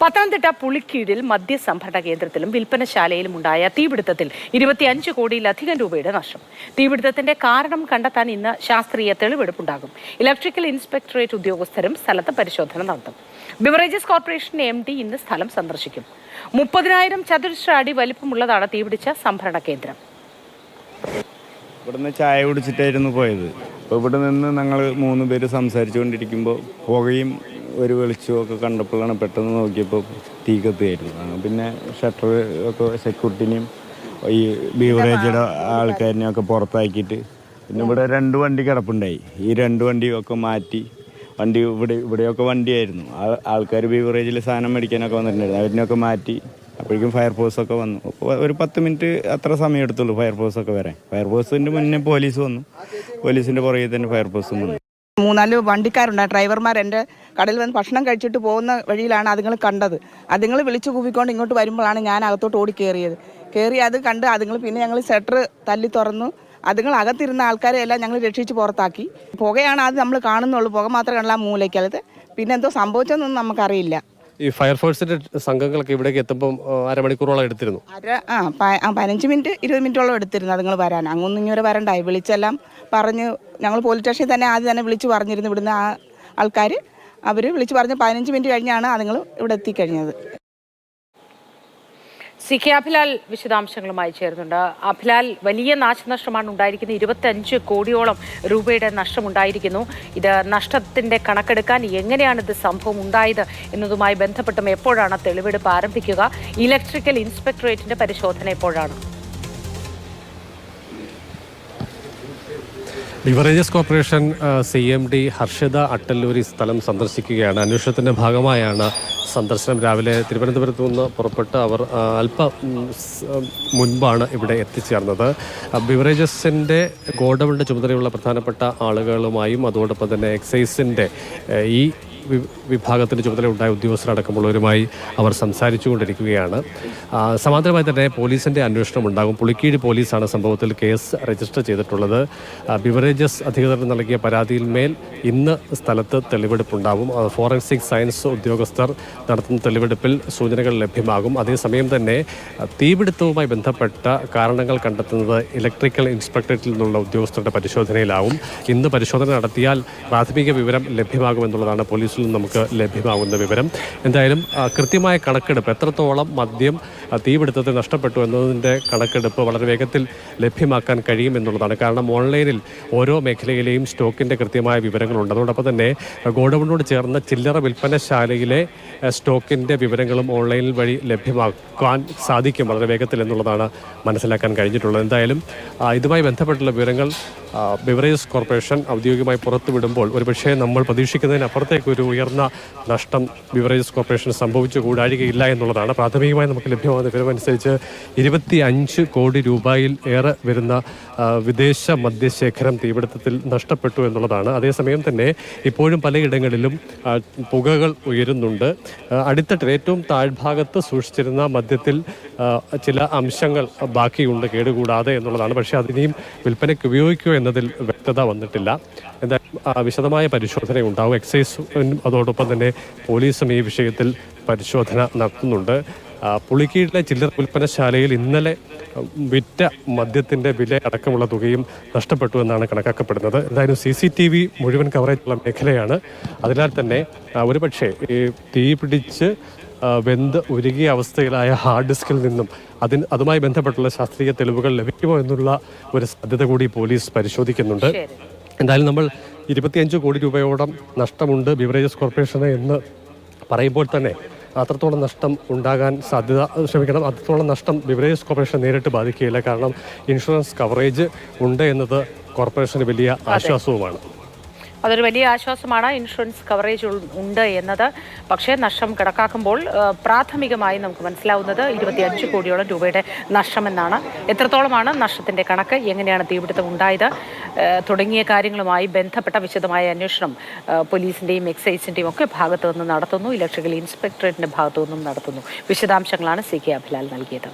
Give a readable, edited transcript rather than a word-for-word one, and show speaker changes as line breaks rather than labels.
പത്തനംതിട്ട പുളിക്കീഴിൽ മദ്യസംഭരണ കേന്ദ്രത്തിലും വിൽപ്പനശാലയിലും ഉണ്ടായ തീപിടുത്തത്തിൽ 25 കോടിയിലധികം രൂപയുടെ നഷ്ടം. തീപിടുത്തത്തിന്റെ കാരണം കണ്ടെത്താൻ ഇന്ന് ശാസ്ത്രീയ തെളിവെടുപ്പുണ്ടാകും. ഇലക്ട്രിക്കൽ ഇൻസ്പെക്ടറേറ്റ് ഉദ്യോഗസ്ഥരും സ്ഥലത്ത് പരിശോധന നടത്തും. ബിവറേജസ് കോർപ്പറേഷൻ MD ഇന്ന് സ്ഥലം സന്ദർശിക്കും. 30,000 ചതുരശ്ര അടി വലിപ്പമുള്ളതാണ് തീപിടിച്ച സംഭരണ കേന്ദ്രം.
ഇവിടുന്ന് ചായ കുടിച്ചിട്ടായിരുന്നു പോയത്. അപ്പോൾ ഇവിടെ നിന്ന് ഞങ്ങൾ 3 പേര് സംസാരിച്ചുകൊണ്ടിരിക്കുമ്പോൾ പുകയും ഒരു വെളിച്ചമൊക്കെ കണ്ടപ്പോഴാണ് പെട്ടെന്ന് നോക്കിയപ്പോൾ തീ കത്തുകയായിരുന്നു. പിന്നെ ഷട്ടർ ഒക്കെ സെക്യൂരിറ്റിനെയും ഈ ബീവറേജിയുടെ ആൾക്കാരിനെയും ഒക്കെ പുറത്താക്കിയിട്ട് പിന്നെ ഇവിടെ 2 വണ്ടി കിടപ്പുണ്ടായി. ഈ 2 വണ്ടിയൊക്കെ മാറ്റി വണ്ടി ഇവിടെയൊക്കെ വണ്ടിയായിരുന്നു. ആൾക്കാർ ബീവറേജിൽ സാധനം മേടിക്കാനൊക്കെ വന്നിട്ടുണ്ടായിരുന്നു. അതിനെയൊക്കെ മാറ്റി അപ്പോഴേക്കും ഫയർഫോഴ്സൊക്കെ വന്നു. ഒരു 10 മിനിറ്റ് അത്ര സമയം എടുത്തുള്ളൂ ഫയർഫോഴ്സൊക്കെ വരാൻ. ഫയർഫോഴ്സിൻ്റെ മുന്നേ പോലീസ് വന്നു. പോലീസിൻ്റെ പുറകെ തന്നെ ഫയർഫോഴ്സും വന്നു.
3-4 വണ്ടിക്കാരുണ്ടായി. ഡ്രൈവർമാർ എൻ്റെ കടയിൽ വന്ന് ഭക്ഷണം കഴിച്ചിട്ട് പോകുന്ന വഴിയിലാണ് അതുങ്ങൾ കണ്ടത്. അതുങ്ങൾ വിളിച്ചു കൂവിക്കൊണ്ട് ഇങ്ങോട്ട് വരുമ്പോഴാണ് ഞാൻ അകത്തോട്ട് ഓടി കയറി അത് കണ്ട് അതുങ്ങൾ പിന്നെ ഞങ്ങൾ ഷട്ടർ തല്ലി തുറന്നു. അതുങ്ങൾ അകത്തിരുന്ന ആൾക്കാരെ എല്ലാം ഞങ്ങൾ രക്ഷിച്ച് പുറത്താക്കി. പുകയാണ് അത് നമ്മൾ കാണുന്നുള്ളൂ. പുക മാത്രം കണ്ടാൽ മൂലയ്ക്കകത്ത്. പിന്നെ എന്തോ സംഭവിച്ചതെന്നൊന്നും നമുക്കറിയില്ല.
ഈ ഫയർഫോഴ്സിന്റെ സംഘങ്ങളൊക്കെ ഇവിടേക്ക് എത്തുമ്പോൾ അരമണിക്കൂറോളം എടുത്തിരുന്നു.
15 മിനിറ്റ് 20 മിനിറ്റോളം എടുത്തിരുന്നു അതുങ്ങൾ വരാൻ. അങ്ങൊന്നും ഇങ്ങനെ വരണ്ടായി. വിളിച്ചെല്ലാം പറഞ്ഞ് ഞങ്ങൾ പോലീസ് സ്റ്റേഷനിൽ തന്നെ ആദ്യം തന്നെ വിളിച്ച് പറഞ്ഞിരുന്നു. ഇവിടുന്ന് ആ ആൾക്കാർ അവർ വിളിച്ച് പറഞ്ഞ് 15 മിനിറ്റ് കഴിഞ്ഞാണ് അതുങ്ങൾ ഇവിടെ എത്തിക്കഴിഞ്ഞത്.
CK അഭിലാൽ വിശദാംശങ്ങളുമായി ചേർന്നുണ്ട്. അഭിലാൽ, വലിയ നാശനഷ്ടമാണ് ഉണ്ടായിരിക്കുന്നത്. 25 കോടിയോളം രൂപയുടെ നഷ്ടമുണ്ടായിരിക്കുന്നു. ഇത് നഷ്ടത്തിന്റെ കണക്കെടുക്കാൻ എങ്ങനെയാണ് ഇത് സംഭവം ഉണ്ടായത് എന്നതുമായി ബന്ധപ്പെട്ടും എപ്പോഴാണ് തെളിവെടുപ്പ് ആരംഭിക്കുക? ഇലക്ട്രിക്കൽ ഇൻസ്പെക്ടറേറ്റിന്റെ പരിശോധന എപ്പോഴാണ്?
Beverages corporation CMD Harshita Attaluri സ്ഥലം സന്ദർശിക്കുകയാണ്. അന്വേഷണത്തിൻ്റെ ഭാഗമായാണ് സന്ദർശനം. രാവിലെ തിരുവനന്തപുരത്ത് നിന്ന് പുറപ്പെട്ട് അവർ അല്പം മുൻപാണ് ഇവിടെ എത്തിച്ചേർന്നത്. ബിവറേജസിൻ്റെ ഗോഡൌണിൻ്റെ ചുമതലയുള്ള പ്രധാനപ്പെട്ട ആളുകളുമായും അതോടൊപ്പം തന്നെ എക്സൈസിൻ്റെ ഈ വിഭാഗത്തിൻ്റെ ചുമതലയുണ്ടായ ഉദ്യോഗസ്ഥരടക്കമുള്ളവരുമായി അവർ സംസാരിച്ചുകൊണ്ടിരിക്കുകയാണ്. സമാന്തരമായി തന്നെ പോലീസിൻ്റെ അന്വേഷണം ഉണ്ടാകും. പുളിക്കീഴ് പോലീസാണ് സംഭവത്തിൽ കേസ് രജിസ്റ്റർ ചെയ്തിട്ടുള്ളത്. ബിവറേജസ് അധികൃതർ നൽകിയ പരാതിയിന്മേൽ ഇന്ന് സ്ഥലത്ത് തെളിവെടുപ്പുണ്ടാകും. ഫോറൻസിക് സയൻസ് ഉദ്യോഗസ്ഥർ നടത്തുന്ന തെളിവെടുപ്പിൽ സൂചനകൾ ലഭ്യമാകും. അതേസമയം തന്നെ തീപിടുത്തവുമായി ബന്ധപ്പെട്ട കാരണങ്ങൾ കണ്ടെത്തുന്നത് ഇലക്ട്രിക്കൽ ഇൻസ്പെക്ടറേറ്റിൽ നിന്നുള്ള ഉദ്യോഗസ്ഥരുടെ പരിശോധനയിലാവും. ഇന്ന് പരിശോധന നടത്തിയാൽ പ്രാഥമിക വിവരം ലഭ്യമാകുമെന്നുള്ളതാണ് പോലീസിൽ നിന്ന് നമുക്ക് ലഭ്യമാകുന്ന വിവരം. എന്തായാലും കൃത്യമായ കണക്കെടുപ്പ്, എത്രത്തോളം മദ്യം തീപിടുത്തത്തിൽ നഷ്ടപ്പെട്ടു എന്നതിൻ്റെ കണക്കെടുപ്പ് വളരെ വേഗത്തിൽ ലഭ്യമാക്കാൻ കഴിയുമെന്നുള്ളതാണ്. കാരണം ഓൺലൈനിൽ ഓരോ മേഖലയിലെയും സ്റ്റോക്കിൻ്റെ കൃത്യമായ വിവരങ്ങളുണ്ട്. അതോടൊപ്പം തന്നെ ഗോഡൌണിനോട് ചേർന്ന ചില്ലറ വിൽപ്പനശാലയിലെ സ്റ്റോക്കിൻ്റെ വിവരങ്ങളും ഓൺലൈനിൽ വഴി ലഭ്യമാക്കാൻ സാധിക്കും വളരെ വേഗത്തിൽ എന്നുള്ളതാണ് മനസ്സിലാക്കാൻ കഴിഞ്ഞിട്ടുള്ളത്. എന്തായാലും ഇതുമായി ബന്ധപ്പെട്ടുള്ള വിവരങ്ങൾ ബിവറേജസ് കോർപ്പറേഷൻ ഔദ്യോഗികമായി പുറത്തുവിടുമ്പോൾ ഒരുപക്ഷേ നമ്മൾ പ്രതീക്ഷിക്കുന്നതിനപ്പുറത്തേക്ക് ഒരു ഉയർന്ന നഷ്ടം ബിവറേജസ് കോർപ്പറേഷൻ സംഭവിച്ചു കൂടാഴികയില്ല എന്നുള്ളതാണ്. പ്രാഥമികമായി നമുക്ക് ലഭ്യമാകുന്ന വിവരമനുസരിച്ച് 25 കോടി രൂപയിൽ ഏറെ വരുന്ന വിദേശ മദ്യശേഖരം തീപിടുത്തത്തിൽ നഷ്ടപ്പെട്ടു എന്നുള്ളതാണ്. അതേസമയം തന്നെ ഇപ്പോഴും പലയിടങ്ങളിലും പുകകൾ ഉയരുന്നുണ്ട്. അടിത്തട്ടിൽ ഏറ്റവും താഴ്ഭാഗത്ത് സൂക്ഷിച്ചിരുന്ന മദ്യത്തിൽ ചില അംശങ്ങൾ ബാക്കിയുണ്ട് കേടുകൂടാതെ എന്നുള്ളതാണ്. പക്ഷേ അതിനെയും വിൽപ്പനയ്ക്ക് ഉപയോഗിക്കുക എന്നതിൽ വ്യക്തത വന്നിട്ടില്ല. എന്തായാലും വിശദമായ പരിശോധന ഉണ്ടാവും. എക്സൈസും അതോടൊപ്പം തന്നെ പോലീസും ഈ വിഷയത്തിൽ പരിശോധന നടത്തുന്നുണ്ട്. പുളിക്കീഴിലെ ചില്ലറ വിൽപ്പനശാലയിൽ ഇന്നലെ വിറ്റ മദ്യത്തിൻ്റെ വില അടക്കമുള്ള തുകയും നഷ്ടപ്പെട്ടു എന്നാണ് കണക്കാക്കപ്പെടുന്നത്. എന്തായാലും CCTV മുഴുവൻ കവറേജുള്ള മേഖലയാണ്. അതിനാൽ തന്നെ ഒരുപക്ഷെ ഈ തീ പിടിച്ച് വെന്ത് ഉരുകിയ അവസ്ഥയിലായ ഹാർഡ് ഡിസ്കിൽ നിന്നും അതുമായി ബന്ധപ്പെട്ടുള്ള ശാസ്ത്രീയ തെളിവുകൾ ലഭിക്കുമോ എന്നുള്ള ഒരു സാധ്യത കൂടി പോലീസ് പരിശോധിക്കുന്നുണ്ട്. എന്തായാലും നമ്മൾ 25 കോടി രൂപയോളം നഷ്ടമുണ്ട് ബിവറേജസ് കോർപ്പറേഷന് എന്ന് പറയുമ്പോൾ തന്നെ അത്രത്തോളം നഷ്ടം ഉണ്ടാകാൻ അത്രത്തോളം നഷ്ടം ബിവറേജസ് കോർപ്പറേഷൻ നേരിട്ട് ബാധിക്കുകയില്ല. കാരണം ഇൻഷുറൻസ് കവറേജ് ഉണ്ട് എന്നത് കോർപ്പറേഷന് വലിയ ആശ്വാസവുമാണ്.
അതൊരു വലിയ ആശ്വാസമാണ്. ഇൻഷുറൻസ് കവറേജ് ഉണ്ട് എന്നത്. പക്ഷേ നഷ്ടം കണക്കാക്കുമ്പോൾ പ്രാഥമികമായി നമുക്ക് മനസ്സിലാവുന്നത് 25 കോടിയോളം രൂപയുടെ നഷ്ടമെന്നാണ്. എത്രത്തോളമാണ് നഷ്ടത്തിൻ്റെ കണക്ക്, എങ്ങനെയാണ് തീപിടുത്തം ഉണ്ടായത് തുടങ്ങിയ കാര്യങ്ങളുമായി ബന്ധപ്പെട്ട വിശദമായ അന്വേഷണം പോലീസിൻ്റെയും എക്സൈസിൻ്റെയും ഒക്കെ ഭാഗത്തു നിന്ന് നടത്തുന്നു. ഇലക്ട്രിക്കൽ ഇൻസ്പെക്ടറേറ്റിൻ്റെ ഭാഗത്തു നിന്നും നടത്തുന്നു. വിശദാംശങ്ങളാണ് CK അഭിലാൽ നൽകിയത്.